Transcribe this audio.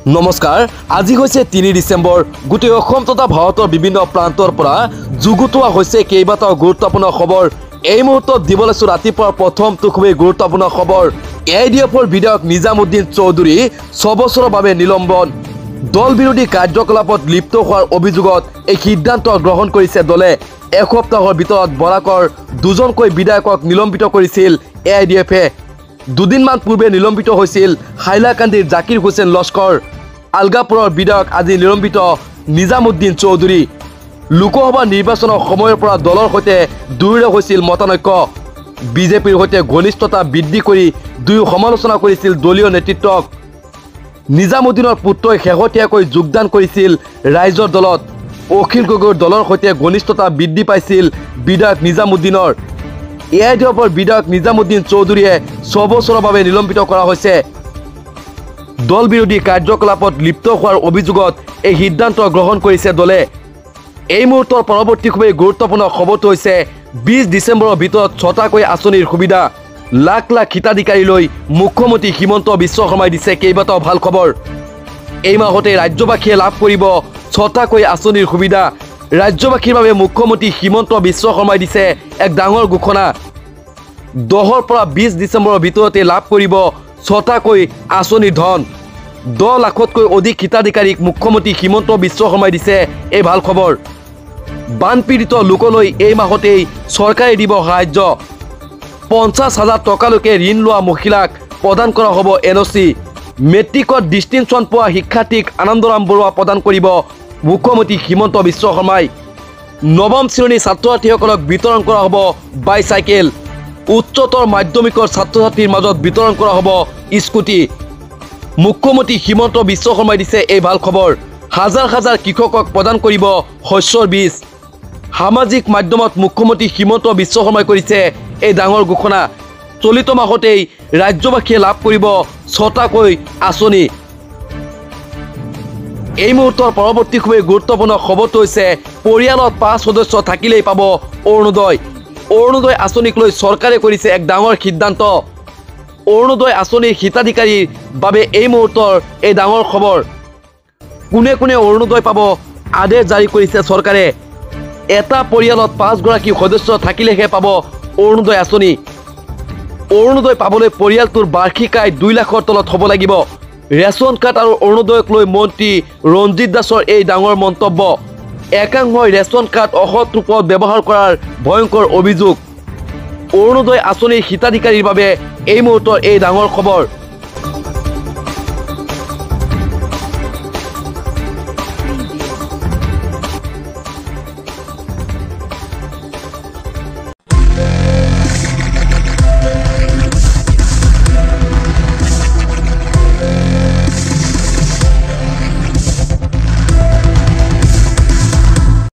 নমস্কাৰ আজি হৈছে ৩ ডিচেম্বৰ গোটেই অসম তথা ভাৰতৰ বিভিন্ন প্ৰান্তৰ পৰা যুগুতোৱা হৈছে কেইবাটাও গুৰুত্বপূৰ্ণ খবৰ এই মুহূৰ্তত দিবলৈছো ৰাতিপুৱাৰ প্ৰথমটো খুবেই গুৰুত্বপূৰ্ণ খবৰ এআইডিএফৰ বিধায়ক নিজামুদ্দিন চৌধুৰী ৬ বছৰৰ বাবে নিলম্বন দল বিৰোধী কাৰ্যকলাপত লিপ্ত হোৱাৰ অভিযোগত এই সিদ্ধান্ত গ্ৰহণ কৰিছে দলে এসপ্তাহৰ ভিতৰত বৰাকৰ দুজনকৈ বিধায়কক নিলম্বিত কৰিছিল এআইডিএফে দুদিনমান পূৰ্বে নিলম্বিত হৈছিল হাইলাকান্দিৰ জাকিৰ হুছেইন লস্কৰ আলগাপুৰৰ বিধায়ক আজি নিলম্বিত নিজামুদ্দিন চৌধুৰী লোকসভা নিৰ্বাচনৰ সময়ৰ পৰা দলৰ সৈতে দুয়োৰে হৈছিল মতানৈক্য বিজেপিৰ সৈতে ঘনিষ্ঠতা বৃদ্ধি কৰি দুয়ো সমালোচনা কৰিছিল দলীয় নেতৃত্বক নিজামুদ্দিনৰ পুত্ৰই শেহতীয়াকৈ যোগদান কৰিছিল ৰাইজৰ দলত অখিল গগৈৰ দলৰ সৈতে ঘনিষ্ঠতা বৃদ্ধি পাইছিল বিধায়ক নিজামুদ্দিনৰ এআইডিএফৰ বিধায়ক নিজামুদ্দিন চৌধুৰীয়ে ৬ বছৰৰ বাবে নিলম্বিত কৰা হৈছে দল বিৰোধী কাৰ্যকলাপত লিপ্ত হোৱাৰ অভিযোগত এই সিদ্ধান্ত গ্ৰহণ কৰিছে দলে এই মুহূৰ্তৰ পৰৱৰ্তী খুবেই গুৰুত্বপূৰ্ণ খবৰটো হৈছে ২০ ডিচেম্বৰৰ ভিতৰত ৬টাকৈ আঁচনিৰ সুবিধা লাখ লাখ হিতাধিকাৰীলৈ মুখ্যমন্ত্ৰী হিমন্ত বিশ্ব শৰ্মাই দিছে কেইবাটাও ভাল খবৰ এই মাহতে ৰাজ্যবাসীয়ে লাভ কৰিব ৬টাকৈ আঁচনিৰ সুবিধা ৰাজ্যবাসীৰ বাবে মুখ্যমন্ত্ৰী হিমন্ত বিশ্ব শৰ্মাই দিছে এক ডাঙৰ ঘোষণা ১০ৰ পৰা ২০ ডিচেম্বৰৰ ভিতৰতে লাভ কৰিব ৬টাকৈ আঁচনিৰ ধন ১০ লাখতকৈ অধিক হিতাধিকাৰীক মুখ্যমন্ত্ৰী হিমন্ত বিশ্ব শৰ্মাই দিছে এই ভাল খবৰ বানপীড়িত লোকলৈ এই মাহতেই চৰকাৰে দিব সাহায্য ৫০,০০০ টকালৈকে ঋণ লোৱা মহিলাক প্ৰদান কৰা হ'ব এনঅ'চি মেট্ৰিকত ডিষ্টিংশ্যন পোৱা শিক্ষাৰ্থীক আনন্দৰাম বৰুৱা প্ৰদান কৰিব মুখ্যমন্ত্ৰী হিমন্ত বিশ্ব শৰ্মাই নৱম শ্ৰেণীৰ ছাত্ৰছাত্ৰীসকলক বিতৰণ কৰা হ'ব বাইচাইকেল উচ্চতৰ মাধ্যমিকৰ ছাত্ৰছাত্ৰীৰ মাজত বিতৰণ কৰা হ'ব স্কুটি মুখ্যমন্ত্ৰী হিমন্ত বিশ্ব শৰ্মাই দিছে এই ভাল খবৰ হাজাৰ হাজাৰ কৃষকক প্ৰদান কৰিব শস্যৰ বীজ সামাজিক মাধ্যমত মুখ্যমন্ত্ৰী হিমন্ত বিশ্ব শৰ্মাই কৰিছে এই ডাঙৰ ঘোষণা চলিত মাহতেই ৰাজ্যবাসীয়ে লাভ কৰিব ৬টাকৈ আঁচনি এই মুহূৰ্তৰ পৰৱৰ্তী খুবেই গুৰুত্বপূৰ্ণ খবৰটো হৈছে পৰিয়ালত ৫ সদস্য থাকিলেই পাব অৰুণোদয় আঁচনিক লৈ চৰকাৰে কৰিছে এক ডাঙৰ সিদ্ধান্ত অৰুণোদয় আঁচনিৰ হিতাধিকাৰীৰ বাবে এই মুহূৰ্তৰ এই ডাঙৰ খবৰ কোনে কোনে অৰুণোদয় পাব আদেশ জাৰি কৰিছে চৰকাৰে এটা পৰিয়ালত ৫গৰাকী সদস্য থাকিলেহে পাব অৰুণোদয় আঁচনি অৰুণোদয় পাবলৈ পৰিয়ালটোৰ বাৰ্ষিক আয় ২ লাখৰ তলত হ'ব লাগিব ৰেচন কাৰ্ড আৰু অৰুণোদয়ক লৈ মন্ত্ৰী ৰঞ্জিত দাসৰ এই ডাঙৰ মন্তব্য একাংশই ৰেচন কাৰ্ড অসৎ ৰূপত ব্যৱহাৰ কৰাৰ ভয়ংকৰ অভিযোগ অৰুণোদয় আঁচনিৰ হিতাধিকাৰীৰ বাবে এই মুহূৰ্তৰ এই ডাঙৰ খবৰ